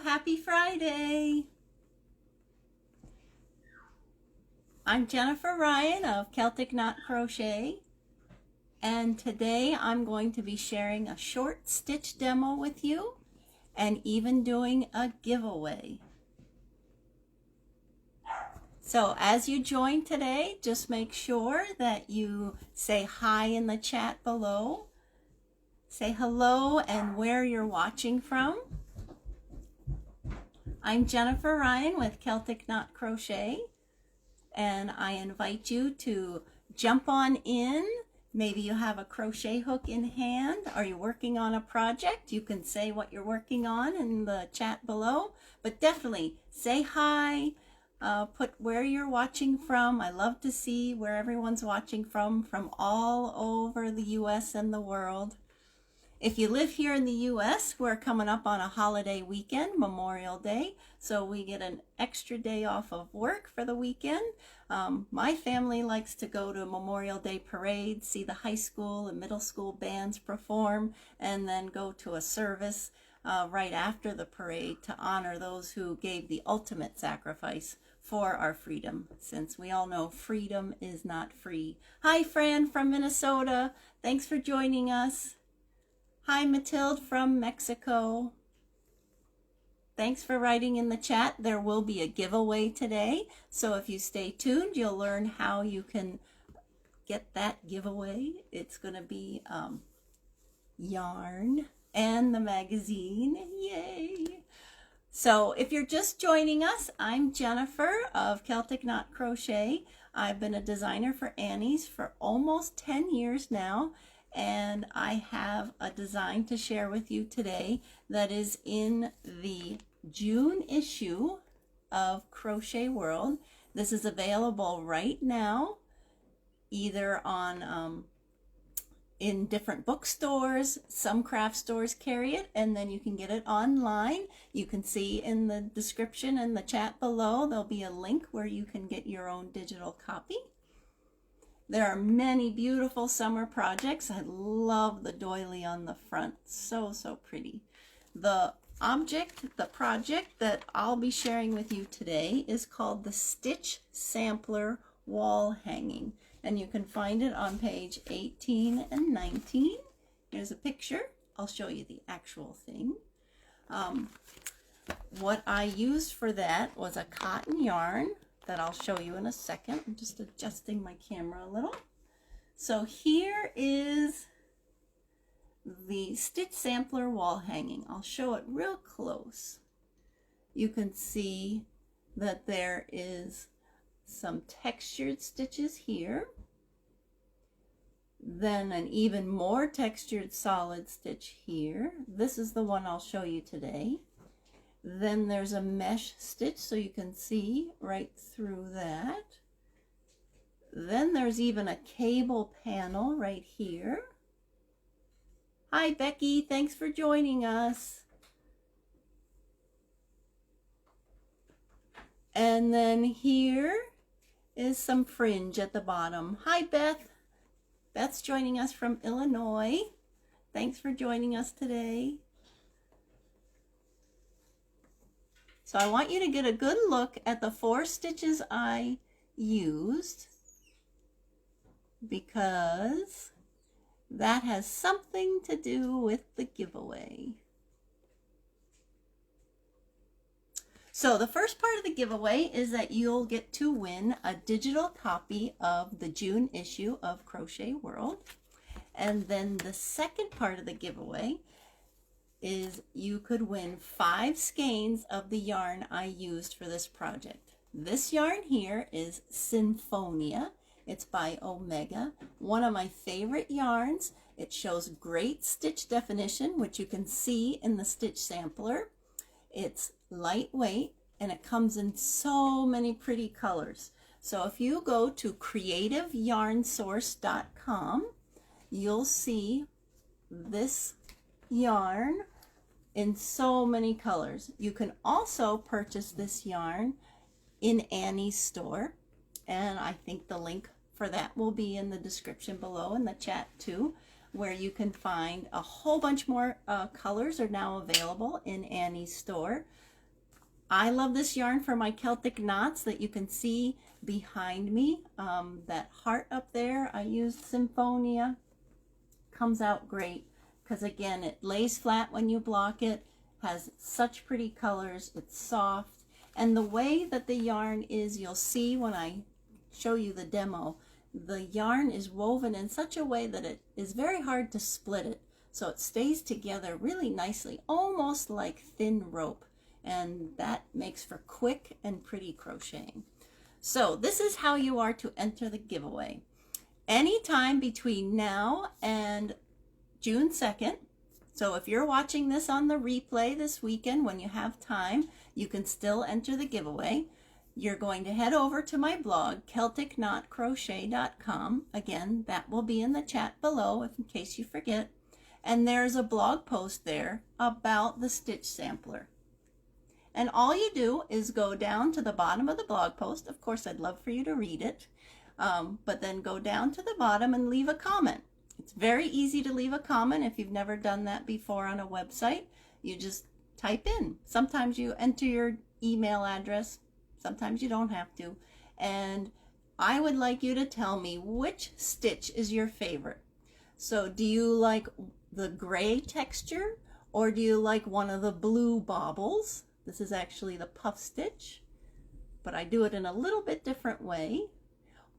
Happy Friday! I'm Jennifer Ryan of Celtic Knot Crochet, and today I'm going to be sharing a short stitch demo with you and even doing a giveaway. So as you join today, just make sure that you say hi in the chat below. Say hello and where you're watching from. I'm Jennifer Ryan with Celtic Knot Crochet, and I invite you to jump on in. Maybe you have a crochet hook in hand. Are you working on a project? You can say what you're working on in the chat below, but definitely say hi. Put where you're watching from. I love to see where everyone's watching from all over the US and the world. If you live here in the US, we're coming up on a holiday weekend, Memorial Day, so we get an extra day off of work for the weekend. My family likes to go to Memorial Day parade, see the high school and middle school bands perform, and then go to a service right after the parade to honor those who gave the ultimate sacrifice for our freedom, since we all know freedom is not free. Hi, Fran from Minnesota. Thanks for joining us. Hi, Matilde from Mexico. Thanks for writing in the chat. There will be a giveaway today, so if you stay tuned, you'll learn how you can get that giveaway. It's going to be yarn and the magazine. Yay! So if you're just joining us, I'm Jennifer of Celtic Knot Crochet. I've been a designer for Annie's for almost 10 years now, and I have a design to share with you today that is in the June issue of Crochet World. This is available right now, either on in different bookstores. Some craft stores carry it, and then you can get it online. You can see in the description and the chat below, there'll be a link where you can get your own digital copy. There are many beautiful summer projects. I love the doily on the front. So pretty. The project that I'll be sharing with you today is called the Stitch Sampler Wall Hanging. And you can find it on page 18 and 19. Here's a picture. I'll show you the actual thing. What I used for that was a cotton yarn that I'll show you in a second. I'm just adjusting my camera a little. So here is the Stitch Sampler Wall Hanging. I'll show it real close. You can see that there is some textured stitches here, then an even more textured solid stitch here. This is the one I'll show you today. Then there's a mesh stitch, so you can see right through that. Then there's even a cable panel right here. Hi, Becky. Thanks for joining us. And then here is some fringe at the bottom. Hi, Beth. Beth's joining us from Illinois. Thanks for joining us today. So I want you to get a good look at the 4 stitches I used, because that has something to do with the giveaway. So the first part of the giveaway is that you'll get to win a digital copy of the June issue of Crochet World. And then the second part of the giveaway is you could win 5 skeins of the yarn I used for this project. This yarn here is Sinfonia. It's by Omega, one of my favorite yarns. It shows great stitch definition, which you can see in the stitch sampler. It's lightweight, and it comes in so many pretty colors. So if you go to creativeyarnsource.com, you'll see this yarn in so many colors. You can also purchase this yarn in Annie's store, and I think the link for that will be in the description below in the chat too, where you can find a whole bunch more colors are now available in Annie's store. I love this yarn for my Celtic knots that you can see behind me. That heart up there, I used Symphonia. Comes out great because again, it lays flat when you block it, has such pretty colors, it's soft, and the way that the yarn is, you'll see when I show you the demo, the yarn is woven in such a way that it is very hard to split it. So it stays together really nicely, almost like thin rope. And that makes for quick and pretty crocheting. So this is how you are to enter the giveaway. Anytime between now and June 2nd. So if you're watching this on the replay this weekend when you have time, you can still enter the giveaway. You're going to head over to my blog, CelticKnotCrochet.com. Again, that will be in the chat below if in case you forget. And there's a blog post there about the stitch sampler. And all you do is go down to the bottom of the blog post. Of course, I'd love for you to read it. But then go down to the bottom and leave a comment. It's very easy to leave a comment if you've never done that before on a website. You just type in. Sometimes you enter your email address. Sometimes you don't have to. And I would like you to tell me which stitch is your favorite. So do you like the gray texture or do you like one of the blue baubles? This is actually the puff stitch, but I do it in a little bit different way.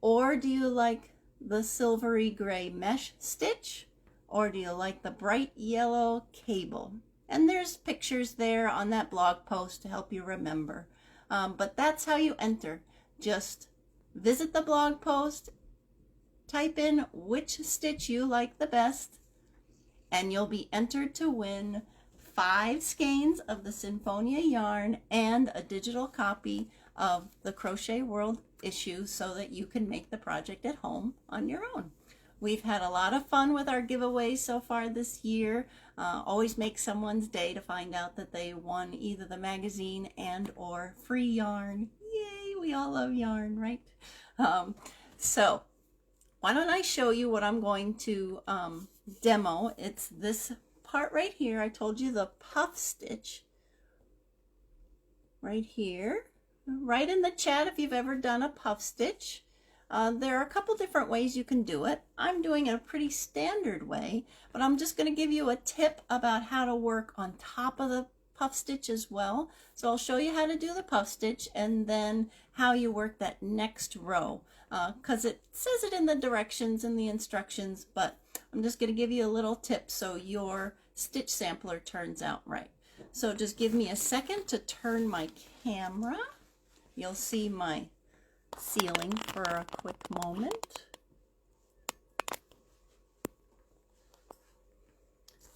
Or do you like the silvery gray mesh stitch? Or do you like the bright yellow cable? And there's pictures there on that blog post to help you remember. But that's how you enter. Just visit the blog post, type in which stitch you like the best, and you'll be entered to win 5 skeins of the Symphonia yarn and a digital copy of the Crochet World issue so that you can make the project at home on your own. We've had a lot of fun with our giveaways so far this year. Always makes someone's day to find out that they won either the magazine and or free yarn. Yay, we all love yarn, right? So why don't I show you what I'm going to demo. It's this part right here. I told you the puff stitch right here. Write in the chat if you've ever done a puff stitch. There are a couple different ways you can do it. I'm doing it a pretty standard way, but I'm just going to give you a tip about how to work on top of the puff stitch as well. So I'll show you how to do the puff stitch and then how you work that next row, because it says it in the directions and the instructions, but I'm just going to give you a little tip so your stitch sampler turns out right. So just give me a second to turn my camera. You'll see my ceiling for a quick moment.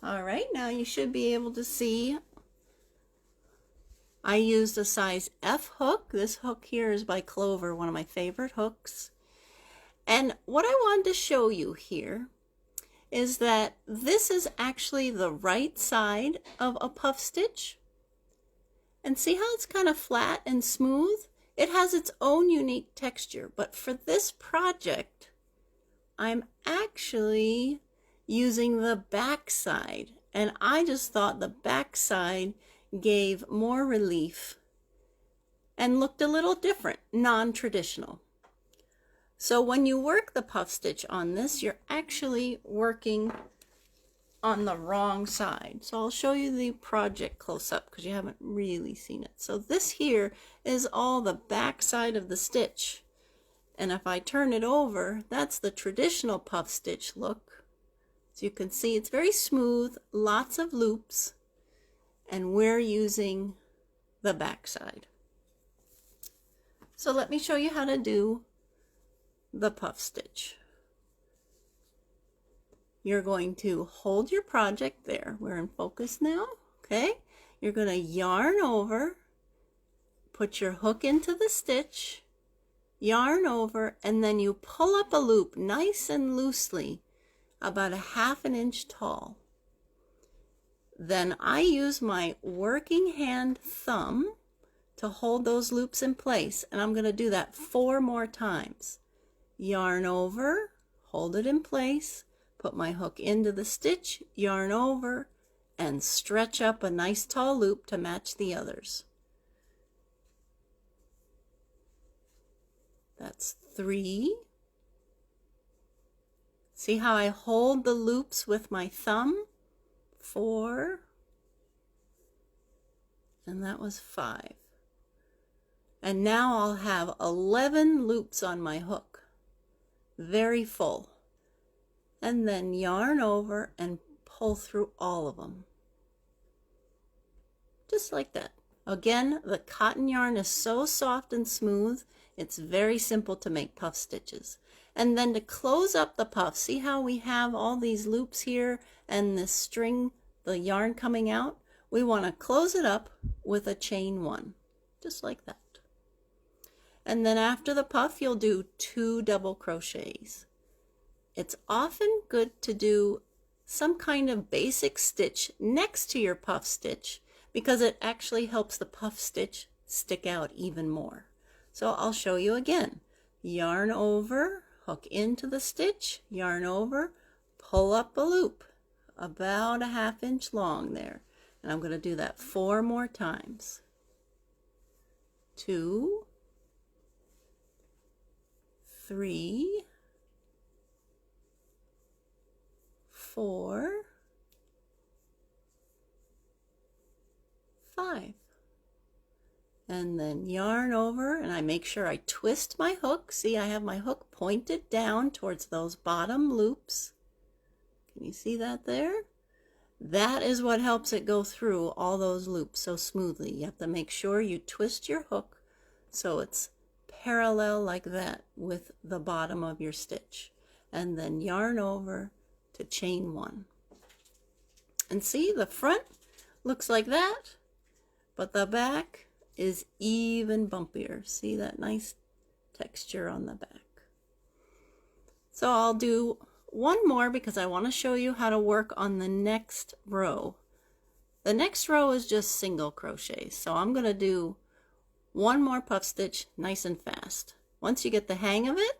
All right, now you should be able to see I used a size F hook. This hook here is by Clover, one of my favorite hooks. And what I wanted to show you here is that this is actually the right side of a puff stitch. And see how it's kind of flat and smooth? It has its own unique texture, but for this project, I'm actually using the back side, and I just thought the back side gave more relief and looked a little different, non-traditional. So when you work the puff stitch on this, you're actually working on the wrong side. So I'll show you the project close up because you haven't really seen it. So this here is all the back side of the stitch. And if I turn it over, that's the traditional puff stitch look. So you can see it's very smooth, lots of loops, and we're using the back side. So let me show you how to do the puff stitch. You're going to hold your project there. We're in focus now, okay? You're going to yarn over, put your hook into the stitch, yarn over, and then you pull up a loop nice and loosely, about a ½ inch tall. Then I use my working hand thumb to hold those loops in place, and I'm going to do that 4 more times. Yarn over, hold it in place, put my hook into the stitch, yarn over, and stretch up a nice tall loop to match the others. That's 3. See how I hold the loops with my thumb? 4. And that was 5. And now I'll have 11 loops on my hook. Very full. And then yarn over and pull through all of them. Just like that. Again, the cotton yarn is so soft and smooth, it's very simple to make puff stitches. And then to close up the puff, see how we have all these loops here and this string, the yarn coming out? We want to close it up with a chain 1, just like that. And then after the puff, you'll do 2 double crochets. It's often good to do some kind of basic stitch next to your puff stitch because it actually helps the puff stitch stick out even more. So I'll show you again. Yarn over, hook into the stitch, yarn over, pull up a loop about a 1/2 inch long there. And I'm going to do that 4 more times. 2, 3, 4, 5. And then yarn over, and I make sure I twist my hook. See, I have my hook pointed down towards those bottom loops. Can you see that there? That is what helps it go through all those loops so smoothly. You have to make sure you twist your hook so it's parallel like that with the bottom of your stitch. And then yarn over to chain 1. And see, the front looks like that, but the back is even bumpier. See that nice texture on the back. So I'll do one more because I want to show you how to work on the next row. The next row is just single crochets. So I'm going to do one more puff stitch nice and fast. Once you get the hang of it,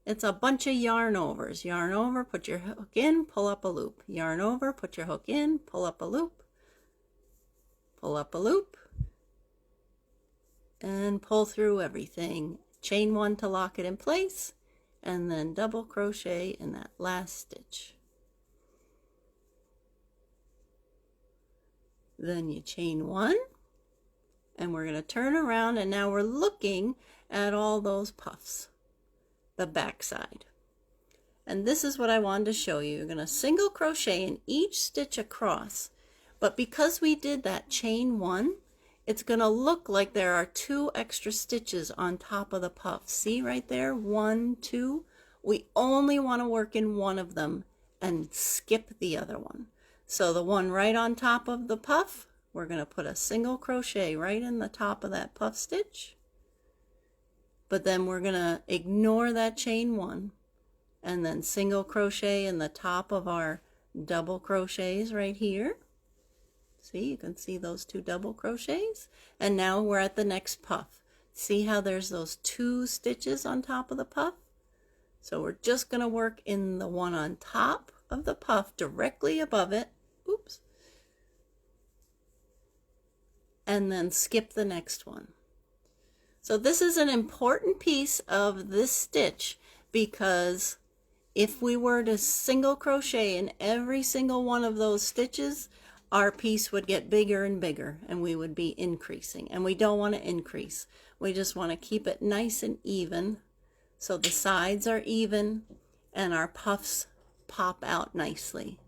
it's a bunch of yarn overs. Yarn over, put your hook in, pull up a loop. Yarn over, put your hook in, pull up a loop. Pull up a loop. And pull through everything. Chain 1 to lock it in place. And then double crochet in that last stitch. Then you chain 1. And we're going to turn around, and now we're looking at all those puffs. The back side. And this is what I wanted to show you. You're going to single crochet in each stitch across, but because we did that chain 1, it's going to look like there are 2 extra stitches on top of the puff. See right there? 1, 2. We only want to work in one of them and skip the other one. So the one right on top of the puff, we're going to put a single crochet right in the top of that puff stitch. But then we're going to ignore that chain 1 and then single crochet in the top of our double crochets right here. See, you can see those 2 double crochets. And now we're at the next puff. See how there's those 2 stitches on top of the puff? So we're just going to work in the one on top of the puff directly above it. Oops. And then skip the next one. So this is an important piece of this stitch because if we were to single crochet in every single one of those stitches, our piece would get bigger and bigger and we would be increasing. And we don't want to increase. We just want to keep it nice and even so the sides are even and our puffs pop out nicely.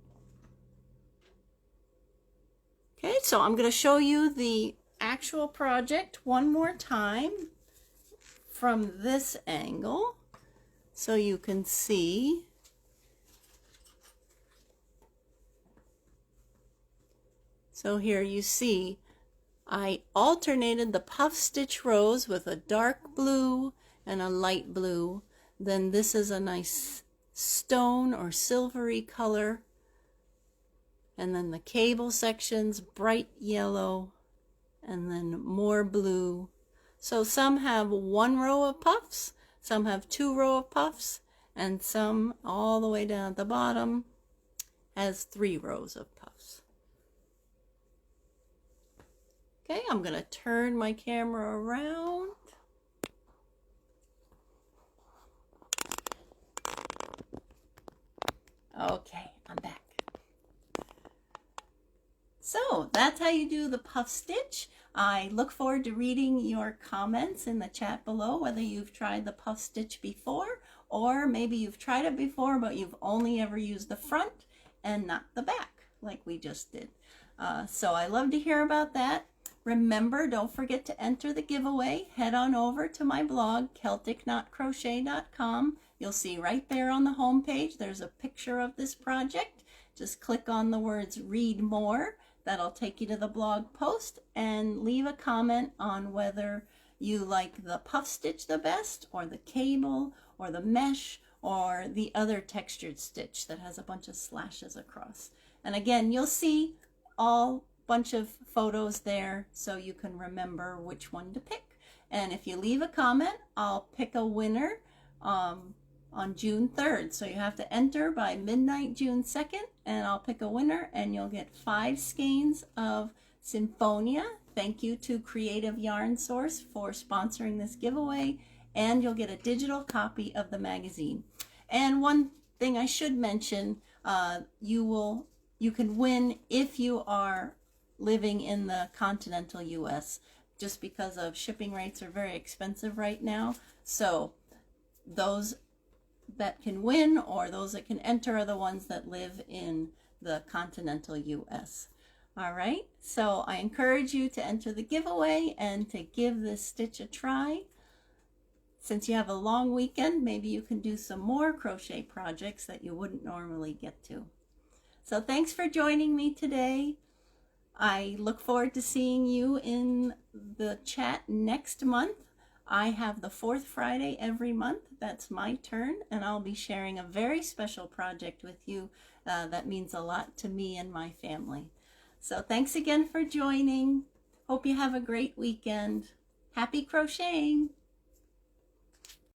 Okay, so I'm going to show you the actual project one more time from this angle so you can see. So here you see I alternated the puff stitch rows with a dark blue and a light blue. Then this is a nice stone or silvery color. And then the cable sections, bright yellow, and then more blue. So some have 1 row of puffs, some have 2 rows of puffs, and some all the way down at the bottom has 3 rows of puffs. Okay, I'm going to turn my camera around. Okay, I'm back. So that's how you do the puff stitch. I look forward to reading your comments in the chat below, whether you've tried the puff stitch before, or maybe you've tried it before, but you've only ever used the front and not the back, like we just did. So I love to hear about that. Remember, don't forget to enter the giveaway. Head on over to my blog, CelticKnotCrochet.com. You'll see right there on the home page, there's a picture of this project. Just click on the words read more. That'll take you to the blog post, and leave a comment on whether you like the puff stitch the best, or the cable, or the mesh, or the other textured stitch that has a bunch of slashes across. And again, you'll see all bunch of photos there so you can remember which one to pick. And if you leave a comment, I'll pick a winner on June 3rd. So you have to enter by midnight June 2nd, and I'll pick a winner, and you'll get 5 skeins of Symphonia. Thank you to Creative Yarn Source for sponsoring this giveaway, and you'll get a digital copy of the magazine. And one thing I should mention, you can win if you are living in the continental US, just because of shipping rates are very expensive right now. So those that can win, or those that can enter, are the ones that live in the continental US. All right, so I encourage you to enter the giveaway and to give this stitch a try. Since you have a long weekend, maybe you can do some more crochet projects that you wouldn't normally get to. So thanks for joining me today. I look forward to seeing you in the chat next month. I have the 4th Friday every month. That's my turn, and I'll be sharing a very special project with you that means a lot to me and my family. So thanks again for joining. Hope you have a great weekend. Happy crocheting!